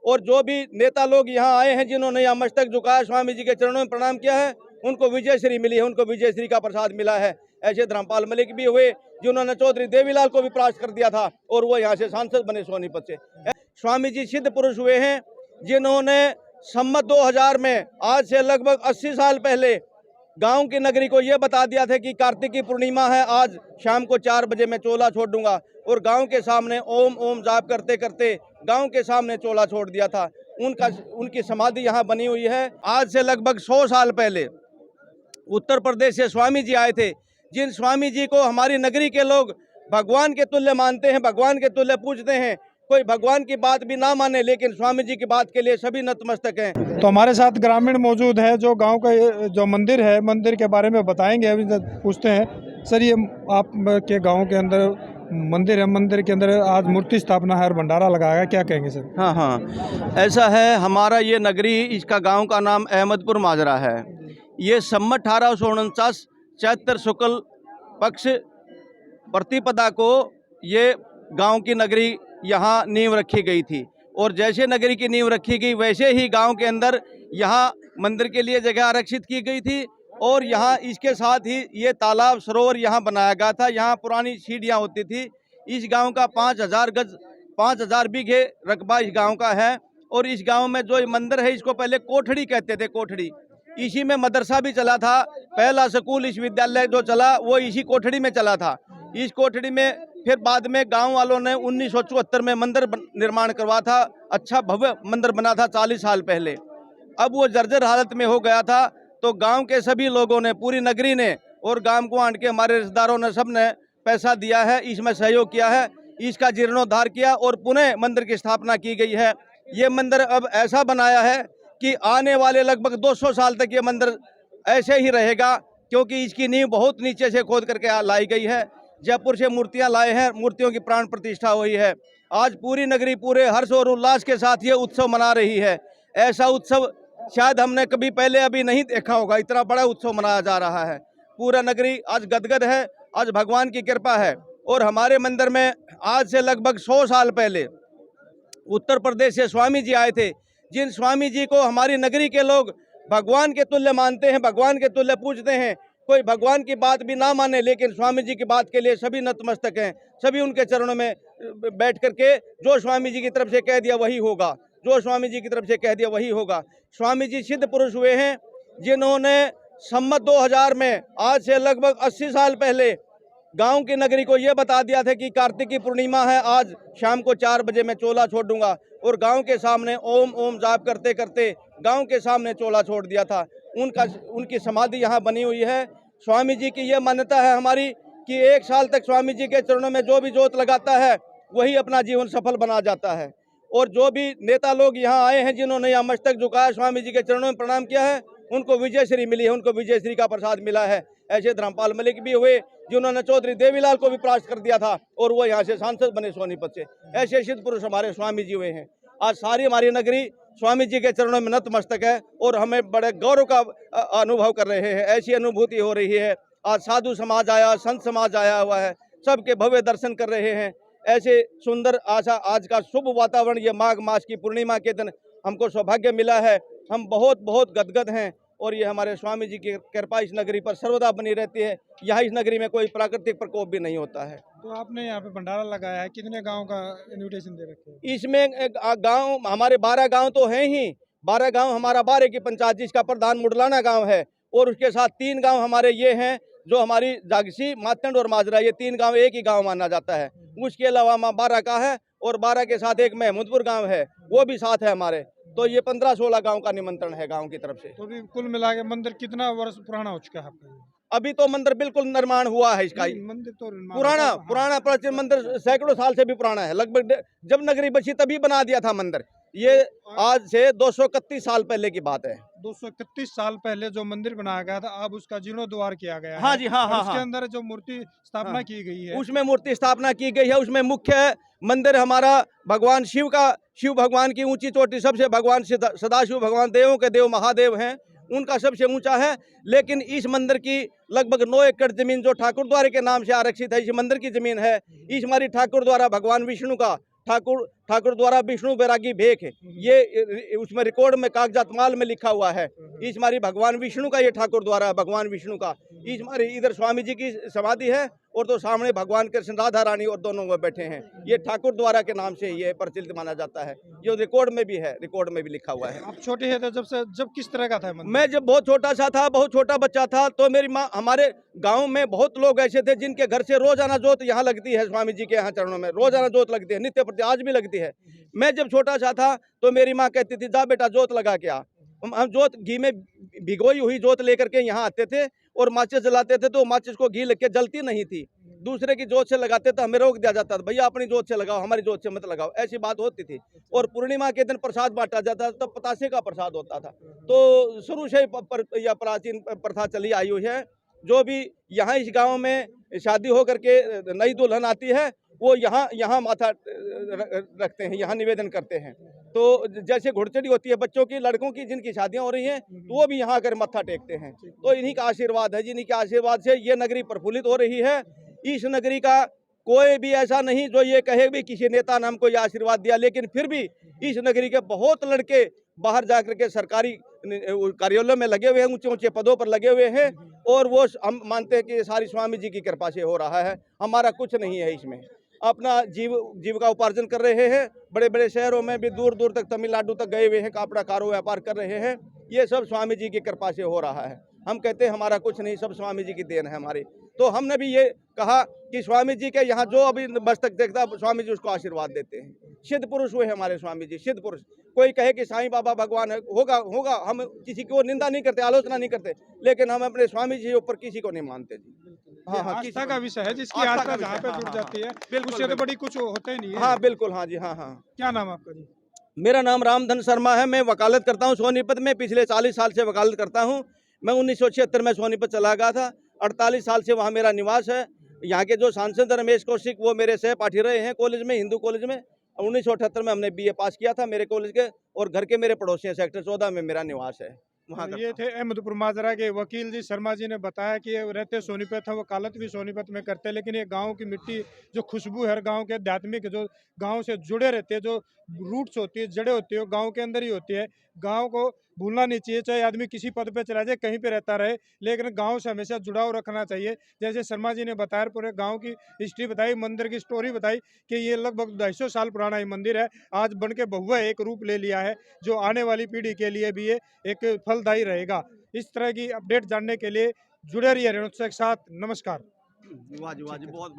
और जो भी नेता लोग यहाँ आए हैं जिन्होंने यहाँ मस्तक झुकाया, स्वामी जी के चरणों में प्रणाम किया है, उनको विजय श्री मिली है, उनको विजय श्री का प्रसाद मिला है। ऐसे धर्मपाल मलिक भी हुए जिन्होंने चौधरी देवीलाल को भी परास्त कर दिया था और वो यहाँ से सांसद बने सोनीपत से। स्वामी जी सिद्ध पुरुष हुए हैं जिन्होंने सम्मत 2000 में, आज से लगभग 80 साल पहले, गांव की नगरी को यह बता दिया था कि कार्तिक की पूर्णिमा है, आज शाम को 4 बजे मैं चोला छोड़ दूंगा, और गांव के सामने ओम ओम जाप करते करते गांव के सामने चोला छोड़ दिया था। उनकी समाधि यहाँ बनी हुई है। आज से लगभग 100 साल पहले उत्तर प्रदेश से स्वामी जी आए थे, जिन स्वामी जी को हमारी नगरी के लोग भगवान के तुल्य मानते हैं, भगवान के तुल्य पूजते हैं। कोई भगवान की बात भी ना माने, लेकिन स्वामी जी की बात के लिए सभी नतमस्तक हैं। तो हमारे साथ ग्रामीण मौजूद है जो गांव का जो मंदिर है, मंदिर के बारे में बताएंगे। अभी पूछते हैं, सर ये आप के गांव के अंदर मंदिर है, मंदिर के अंदर आज मूर्ति स्थापना है और भंडारा लगाया, क्या कहेंगे सर? हाँ, ऐसा है। हमारा ये नगरी, इसका गांव का नाम अहमदपुर माजरा है। ये सम्मत 1849 चैत्र शुक्ल पक्ष प्रतिपदा को ये गांव की नगरी यहाँ नींव रखी गई थी, और जैसे नगरी की नींव रखी गई वैसे ही गांव के अंदर यहाँ मंदिर के लिए जगह आरक्षित की गई थी, और यहाँ इसके साथ ही ये तालाब सरोवर यहाँ बनाया गया था। यहाँ पुरानी सीढ़ियाँ होती थी। इस गांव का 5000 गज 5000 बीघे रकबा इस गांव का है, और इस गांव में जो मंदिर है इसको पहले कोठड़ी कहते थे, कोठड़ी। इसी में मदरसा भी चला था, पहला स्कूल इस विद्यालय जो चला वो इसी कोठड़ी में चला था। इस कोठड़ी में फिर बाद में गांव वालों ने 1974 में मंदिर निर्माण करवा था। अच्छा भव्य मंदिर बना था 40 साल पहले। अब वो जर्जर हालत में हो गया था, तो गांव के सभी लोगों ने, पूरी नगरी ने और गांव को आंट के हमारे रिश्तेदारों ने, सब ने पैसा दिया है, इसमें सहयोग किया है, इसका जीर्णोद्धार किया और पुनः मंदिर की स्थापना की गई है। ये मंदिर अब ऐसा बनाया है कि आने वाले लगभग 200 साल तक ये मंदिर ऐसे ही रहेगा, क्योंकि इसकी नींव बहुत नीचे से खोद करके लाई गई है। जयपुर से मूर्तियां लाए हैं, मूर्तियों की प्राण प्रतिष्ठा हुई है। आज पूरी नगरी पूरे हर्ष और उल्लास के साथ ये उत्सव मना रही है। ऐसा उत्सव शायद हमने कभी पहले अभी नहीं देखा होगा, इतना बड़ा उत्सव मनाया जा रहा है। पूरा नगरी आज गदगद है, आज भगवान की कृपा है। और हमारे मंदिर में आज से लगभग 100 साल पहले उत्तर प्रदेश से स्वामी जी आए थे, जिन स्वामी जी को हमारी नगरी के लोग भगवान के तुल्य मानते हैं, भगवान के तुल्य पूजते हैं। कोई भगवान की बात भी ना माने, लेकिन स्वामी जी की बात के लिए सभी नतमस्तक हैं। सभी उनके चरणों में बैठ करके जो स्वामी जी की तरफ से कह दिया वही होगा, जो स्वामी जी की तरफ से कह दिया वही होगा। स्वामी जी सिद्ध पुरुष हुए हैं जिन्होंने सम्मत 2000 में, आज से लगभग 80 साल पहले, गांव की नगरी को यह बता दिया था कि कार्तिक की पूर्णिमा है, आज शाम को 4 बजे मैं चोला छोड़ दूंगा, और गांव के सामने ओम ओम जाप करते करते गांव के सामने चोला छोड़ दिया था। उनकी समाधि यहाँ बनी हुई है। स्वामी जी की यह मान्यता है हमारी कि 1 साल तक स्वामी जी के चरणों में जो भी जोत लगाता है वही अपना जीवन सफल बना जाता है। और जो भी नेता लोग यहाँ आए हैं जिन्होंने यहाँ मस्तक झुकाया, स्वामी जी के चरणों में प्रणाम किया है, उनको विजय श्री मिली है, उनको विजय श्री का प्रसाद मिला है। ऐसे धर्मपाल मलिक भी हुए जिन्होंने चौधरी देवीलाल को भी परास्त कर दिया था और वो यहाँ से सांसद बने सोनीपत से। ऐसे सिद्ध पुरुष हमारे स्वामी जी हुए हैं। आज सारी हमारी नगरी स्वामी जी के चरणों में नतमस्तक है और हमें बड़े गौरव का अनुभव कर रहे हैं। ऐसी अनुभूति हो रही है। आज साधु समाज आया, संत समाज आया हुआ है, सबके भव्य दर्शन कर रहे हैं। ऐसे सुंदर आज का शुभ वातावरण, ये माघ मास की पूर्णिमा के दिन हमको सौभाग्य मिला है। हम बहुत बहुत गदगद हैं, और ये हमारे स्वामी जी की कृपा इस नगरी पर सर्वदा बनी रहती है। यहाँ इस नगरी में कोई प्राकृतिक प्रकोप भी नहीं होता है। तो आपने यहाँ पे भंडारा लगाया है, कितने गांव का इनविटेशन दे रखे हैं? इसमें गांव हमारे 12 गांव तो हैं ही। 12 गांव हमारा बारे की पंचायत, जिसका प्रधान मुडलाना गांव है, और उसके साथ 3 गांव हमारे ये हैं जो हमारी जागसी, मातंड और माजरा, ये 3 गांव एक ही गांव माना जाता है। उसके अलावा 12 का है, और 12 के साथ एक महमूदपुर गांव है, वो भी साथ है हमारे। तो ये 15-16 गांव का निमंत्रण है गांव की तरफ से। तो भी कुल मिला के मंदिर कितना वर्ष पुराना हो चुका है आपका? अभी तो मंदिर बिल्कुल निर्माण हुआ है इसका। मंदिर तो पुराना प्राचीन मंदिर सैकड़ों साल से भी पुराना है। लगभग जब नगरी बची तभी बना दिया था मंदिर। ये आज से 231 साल पहले की बात है। 231 साल पहले जो मंदिर बनाया गया था, अब उसका जीर्णोद्वार किया गया है। हाँ जी, हाँ। उसके अंदर जो मूर्ति स्थापना की गई है, उसमें मूर्ति स्थापना की गई है। उसमें मुख्य मंदिर हमारा भगवान शिव का, शिव भगवान की ऊंची चोटी सबसे, भगवान सदाशिव भगवान देवों के देव महादेव हैं, उनका सबसे ऊंचा है। लेकिन इस मंदिर की लगभग 9 एकड़ जमीन जो ठाकुर द्वारा के नाम से आरक्षित है, इस मंदिर की जमीन है। इस हमारी ठाकुर द्वारा भगवान विष्णु का, ठाकुर द्वारा विष्णु बैरागी भेख, ये उसमें रिकॉर्ड में कागजात माल में लिखा हुआ है। इस हमारी भगवान विष्णु का, ये ठाकुर द्वारा भगवान विष्णु का। इस हमारी इधर स्वामी जी की समाधि है और तो सामने भगवान कृष्ण राधा रानी और दोनों में बैठे हैं। ये ठाकुर द्वारा के नाम से ये प्रचलित माना जाता है, जो रिकॉर्ड में भी है, रिकॉर्ड में भी लिखा हुआ है। आप छोटे हैं तो जब किस तरह का था मंदिर? मैं जब बहुत छोटा सा था, बहुत छोटा बच्चा था, तो मेरी माँ, हमारे गांव में बहुत लोग ऐसे थे जिनके घर से रोजाना जोत यहाँ लगती है, स्वामी जी के यहाँ चरणों में रोजाना जोत लगती है, नित्य प्रति, आज भी लगती है। मैं जब छोटा सा था तो मेरी माँ कहती थी, जा बेटा जोत लगा के आ। हम जोत घी में भिगोई हुई जोत लेकर के यहाँ आते थे और माचिस जलाते थे, तो माचिस को घी लग के जलती नहीं थी, दूसरे की जोत से लगाते तो हमें रोक दिया जाता था, भैया अपनी जोत से लगाओ, हमारी जोत से मत लगाओ, ऐसी बात होती थी। और पूर्णिमा के दिन प्रसाद बांटा जाता था, तब पतासे का प्रसाद होता था। तो शुरू से यह प्राचीन प्रथा चली आई हुई है। जो भी यहाँ इस गांव में शादी हो करके नई दुल्हन आती है, वो यहाँ माथा रखते हैं, यहाँ निवेदन करते हैं। तो जैसे घुड़चड़ी होती है बच्चों की, लड़कों की जिनकी शादियां हो रही हैं, तो वो भी यहाँ आकर मत्था टेकते हैं। तो इन्हीं का आशीर्वाद है, जिन्हीं के आशीर्वाद से ये नगरी प्रफुल्लित हो रही है। इस नगरी का कोई भी ऐसा नहीं जो ये कहे भी किसी नेता ने हमको ये आशीर्वाद दिया, लेकिन फिर भी इस नगरी के बहुत लड़के बाहर जाकर के सरकारी कार्यालयों में लगे हुए हैं, ऊंचे ऊंचे पदों पर लगे हुए हैं, और वो हम मानते हैं कि ये सारी स्वामी जी की कृपा से हो रहा है, हमारा कुछ नहीं है इसमें। अपना जीविका उपार्जन कर रहे हैं, बड़े बड़े शहरों में भी दूर दूर तक, तमिलनाडु तक गए हुए हैं, कपड़ा कारो व्यापार कर रहे हैं। ये सब स्वामी जी की कृपा से हो रहा है। हम कहते हैं हमारा कुछ नहीं, सब स्वामी जी की देन है हमारी। तो हमने भी ये कहा कि स्वामी जी के यहाँ जो अभी मस्तक देखता स्वामी जी उसको आशीर्वाद देते हैं। सिद्ध पुरुष हुए हमारे स्वामी जी, सिद्ध पुरुष। कोई कहे कि साईं बाबा भगवान है, होगा, हम किसी को निंदा नहीं करते, आलोचना नहीं करते, लेकिन हम अपने स्वामी जी ऊपर किसी को नहीं मानते जी। हाँ, आस्था का विषय है, जिसकी आस्था जहाँ पे जुड़ जाती है उससे तो बड़ी कुछ होता ही नहीं है। हाँ बिल्कुल, हाँ जी, हाँ। क्या नाम आपका जी? मेरा नाम रामधन शर्मा है। मैं वकालत करता हूँ सोनीपत में, पिछले 40 साल से वकालत करता हूँ। मैं 1976 में सोनीपत चला गया था, 48 साल से वहाँ मेरा निवास है। यहाँ के जो सांसद रमेश कौशिक, वो मेरे सहपाठी रहे हैं कॉलेज में, हिंदू कॉलेज में। 1978 में हमने BA पास किया था मेरे कॉलेज के, और घर के मेरे पड़ोसी हैं, सेक्टर 14 में मेरा निवास है। वहाँ ये थे अहमदपुर माजरा के वकील जी शर्मा जी ने बताया कि ये रहते सोनीपत हैं, वकालत भी सोनीपत में करते हैं, लेकिन ये गांव की मिट्टी, जो खुशबू है गांव के आध्यात्मिक, जो गांव से जुड़े रहते हैं, जो रूट्स होती है, जड़ें होती है, वो गांव के अंदर ही होती है। गांव को भूलना नहीं चाहिए, चाहे आदमी किसी पद पे चला जाए, कहीं पे रहता रहे, लेकिन गांव से हमेशा जुड़ाव रखना चाहिए। जैसे शर्मा जी ने बताया, पूरे गांव की हिस्ट्री बताई, मंदिर की स्टोरी बताई कि ये लगभग 250 साल पुराना ये मंदिर है, आज बन के बहुआ एक रूप ले लिया है, जो आने वाली पीढ़ी के लिए भी ये एक फलदायी रहेगा। इस तरह की अपडेट जानने के लिए जुड़े रहिए रेणुत्सव के साथ। नमस्कार। वाह जी, बहुत